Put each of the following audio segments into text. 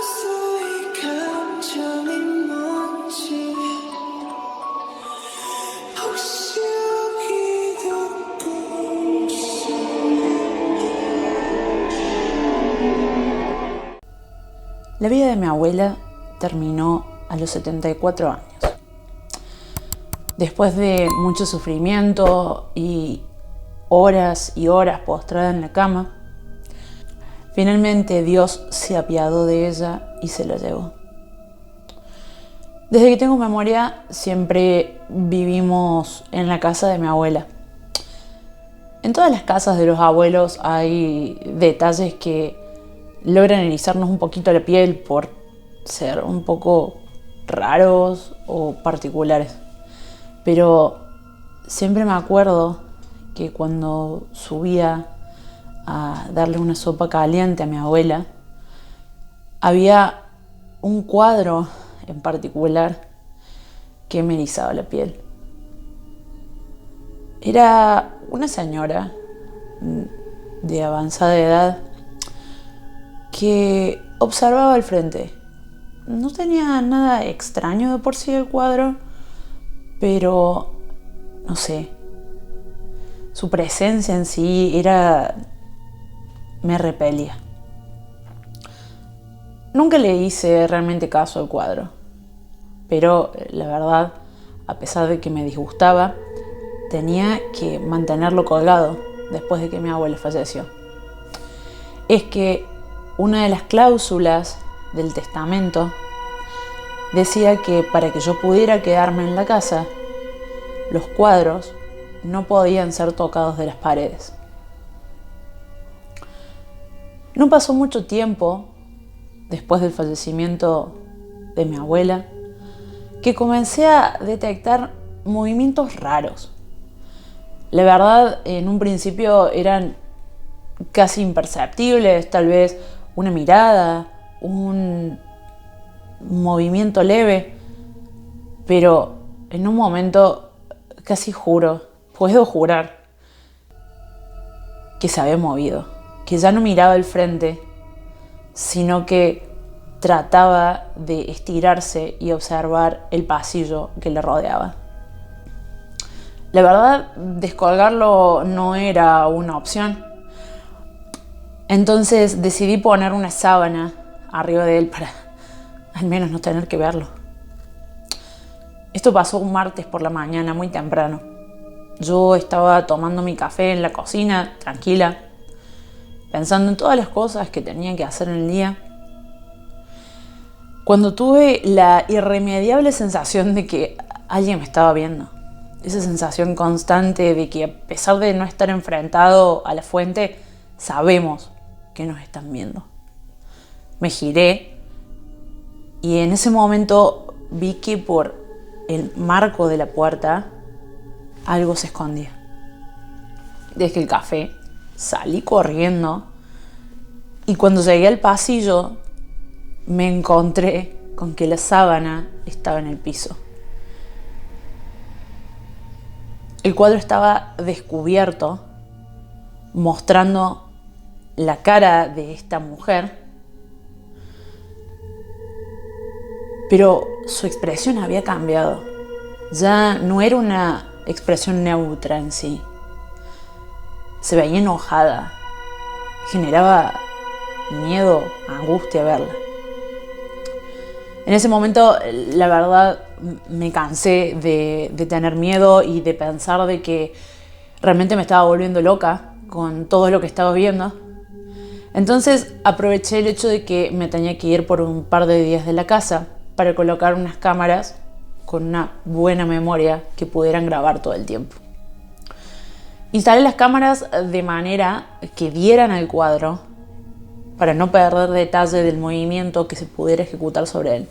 서서히 감정이 뭔지 혹시 여기도 꿈속. La vida de mi abuela terminó a los 74 años. Después de mucho sufrimiento y horas postrada en la cama, finalmente Dios se apiadó de ella y se la llevó. Desde que tengo memoria siempre vivimos en la casa de mi abuela. En todas las casas de los abuelos hay detalles que logran erizarnos un poquito la piel por ser un poco raros o particulares. Pero siempre me acuerdo que cuando subía a darle una sopa caliente a mi abuela, había un cuadro en particular que me erizaba la piel. Era una señora de avanzada edad que observaba al frente. No tenía nada extraño de por sí el cuadro, pero no sé, su presencia en sí me repelía. Nunca le hice realmente caso al cuadro, pero la verdad, a pesar de que me disgustaba, tenía que mantenerlo colgado después de que mi abuela falleció. Es que una de las cláusulas del testamento decía que para que yo pudiera quedarme en la casa, los cuadros no podían ser tocados de las paredes. No pasó mucho tiempo después del fallecimiento de mi abuela que comencé a detectar movimientos raros. La verdad, en un principio eran casi imperceptibles, tal vez una mirada, un movimiento leve, pero en un momento casi puedo jurar que se había movido, que ya no miraba al frente, sino que trataba de estirarse y observar el pasillo que le rodeaba. La verdad, descolgarlo no era una opción. Entonces decidí poner una sábana arriba de él para al menos no tener que verlo. Esto pasó un martes por la mañana, muy temprano. Yo estaba tomando mi café en la cocina, tranquila, pensando en todas las cosas que tenía que hacer en el día, cuando tuve la irremediable sensación de que alguien me estaba viendo. Esa sensación constante de que, a pesar de no estar enfrentado a la fuente, sabemos que nos están viendo. Me giré y en ese momento vi que por el marco de la puerta algo se escondía. Dejé el café, salí corriendo y cuando llegué al pasillo me encontré con que la sábana estaba en el piso. El cuadro estaba descubierto, mostrando la cara de esta mujer, pero su expresión había cambiado. Ya no era una expresión neutra en sí. Se veía enojada. Generaba miedo, angustia verla. En ese momento, la verdad, me cansé de tener miedo y de pensar de que realmente me estaba volviendo loca con todo lo que estaba viendo. Entonces aproveché el hecho de que me tenía que ir por un par de días de la casa para colocar unas cámaras con una buena memoria que pudieran grabar todo el tiempo. Instalé las cámaras de manera que dieran al cuadro para no perder detalle del movimiento que se pudiera ejecutar sobre él.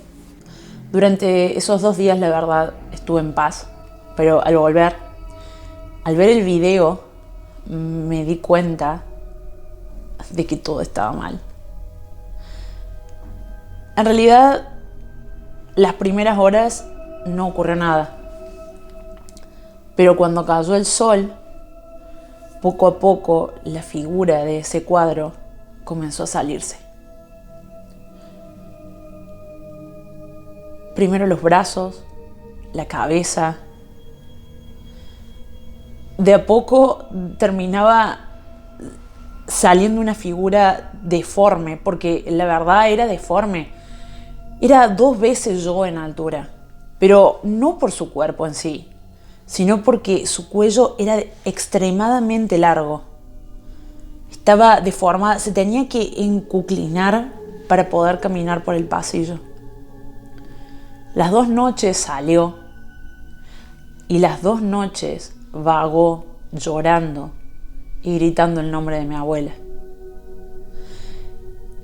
Durante esos 2 días, la verdad, estuve en paz, pero al ver el video, me di cuenta de que todo estaba mal. En realidad, las primeras horas no ocurrió nada, pero cuando cayó el sol, poco a poco la figura de ese cuadro comenzó a salirse. Primero los brazos, la cabeza. De a poco terminaba saliendo una figura deforme, porque la verdad era deforme. Era 2 veces yo en altura, pero no por su cuerpo en sí, sino porque su cuello era extremadamente largo. Estaba deformada, se tenía que encuclinar para poder caminar por el pasillo. Las 2 noches salió y las 2 noches vagó llorando y gritando el nombre de mi abuela.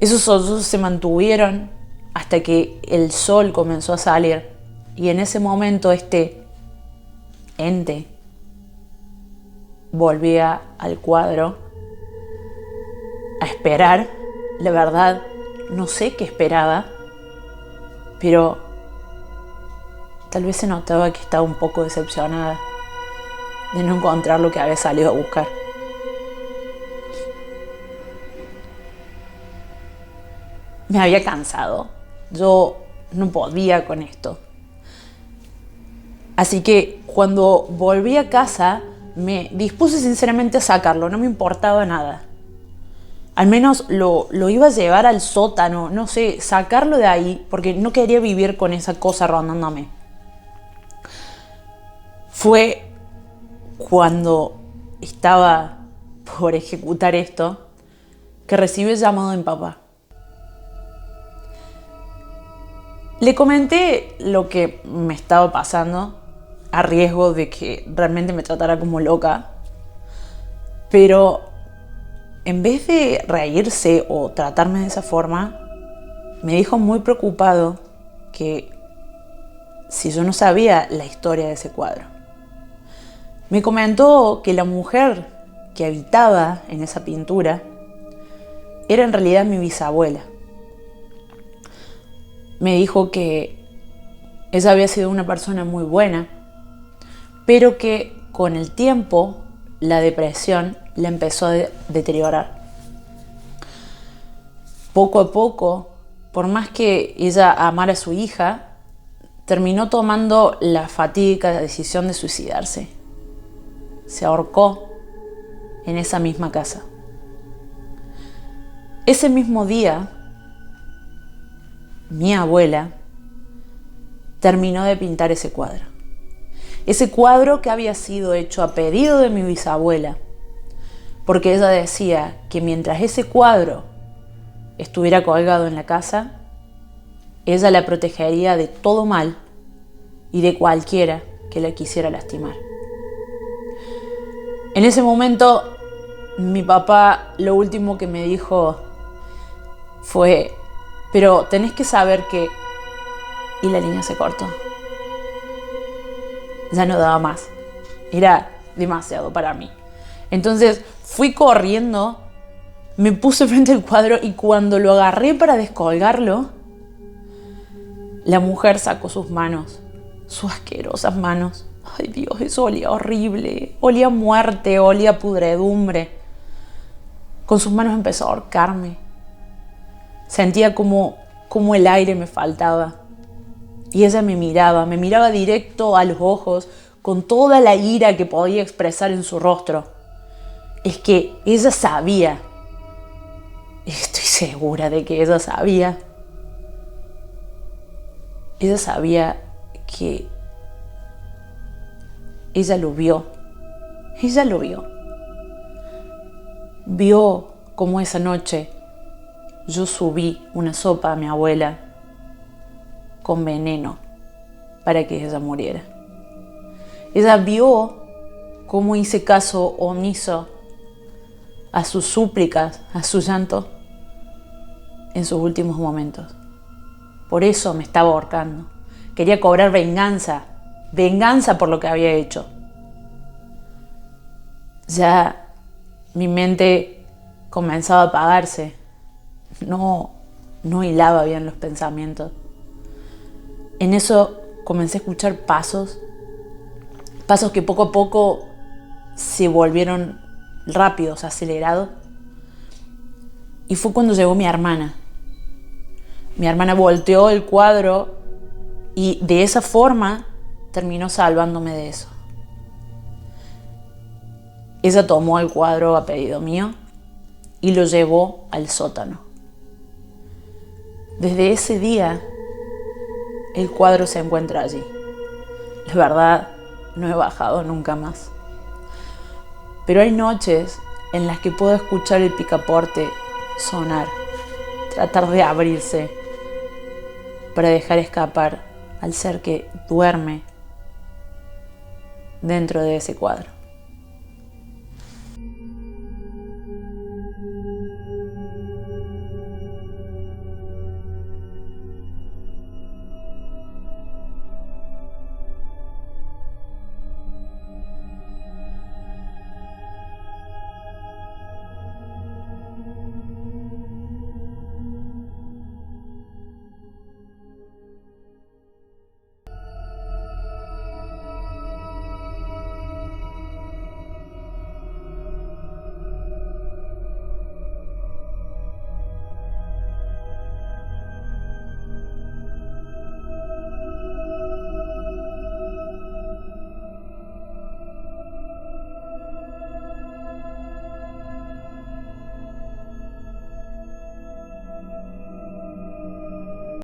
Esos sollozos se mantuvieron hasta que el sol comenzó a salir y en ese momento este ente volvía al cuadro a esperar. La verdad, no sé qué esperaba, pero tal vez se notaba que estaba un poco decepcionada de no encontrar lo que había salido a buscar. Me había cansado. Yo no podía con esto. Así que cuando volví a casa me dispuse sinceramente a sacarlo, no me importaba nada. Al menos lo iba a llevar al sótano, no sé, sacarlo de ahí, porque no quería vivir con esa cosa rondándome. Fue cuando estaba por ejecutar esto que recibí el llamado de mi papá. Le comenté lo que me estaba pasando, a riesgo de que realmente me tratara como loca, pero en vez de reírse o tratarme de esa forma, me dijo muy preocupado que si yo no sabía la historia de ese cuadro. Me comentó que la mujer que habitaba en esa pintura era en realidad mi bisabuela. Me dijo que ella había sido una persona muy buena, pero que con el tiempo la depresión la empezó a deteriorar. Poco a poco, por más que ella amara a su hija, terminó tomando la fatídica decisión de suicidarse. Se ahorcó en esa misma casa. Ese mismo día, mi abuela terminó de pintar ese cuadro. Ese cuadro que había sido hecho a pedido de mi bisabuela, porque ella decía que mientras ese cuadro estuviera colgado en la casa, ella la protegería de todo mal y de cualquiera que la quisiera lastimar. En ese momento, mi papá lo último que me dijo fue: pero tenés que saber que... Y la línea se cortó. Ya no daba más. Era demasiado para mí. Entonces fui corriendo, me puse frente al cuadro y cuando lo agarré para descolgarlo, la mujer sacó sus manos, sus asquerosas manos. Ay Dios, eso olía horrible. Olía a muerte, olía a pudredumbre. Con sus manos empezó a ahorcarme. Sentía como el aire me faltaba. Y ella me miraba directo a los ojos con toda la ira que podía expresar en su rostro. Es que ella sabía, estoy segura de que ella sabía que ella lo vio. Ella lo vio. Vio cómo esa noche yo subí una sopa a mi abuela con veneno para que ella muriera. Ella vio cómo hice caso omiso a sus súplicas, a su llanto en sus últimos momentos. Por eso me estaba ahorcando. Quería cobrar venganza por lo que había hecho. Ya mi mente comenzaba a apagarse. No hilaba bien los pensamientos. En eso comencé a escuchar pasos que poco a poco se volvieron rápidos, acelerados. Y fue cuando llegó mi hermana. Mi hermana volteó el cuadro Y de esa forma terminó salvándome de eso. Ella tomó el cuadro a pedido mío y lo llevó al sótano. Desde ese día, el cuadro se encuentra allí. La verdad, no he bajado nunca más. Pero hay noches en las que puedo escuchar el picaporte sonar, tratar de abrirse para dejar escapar al ser que duerme dentro de ese cuadro.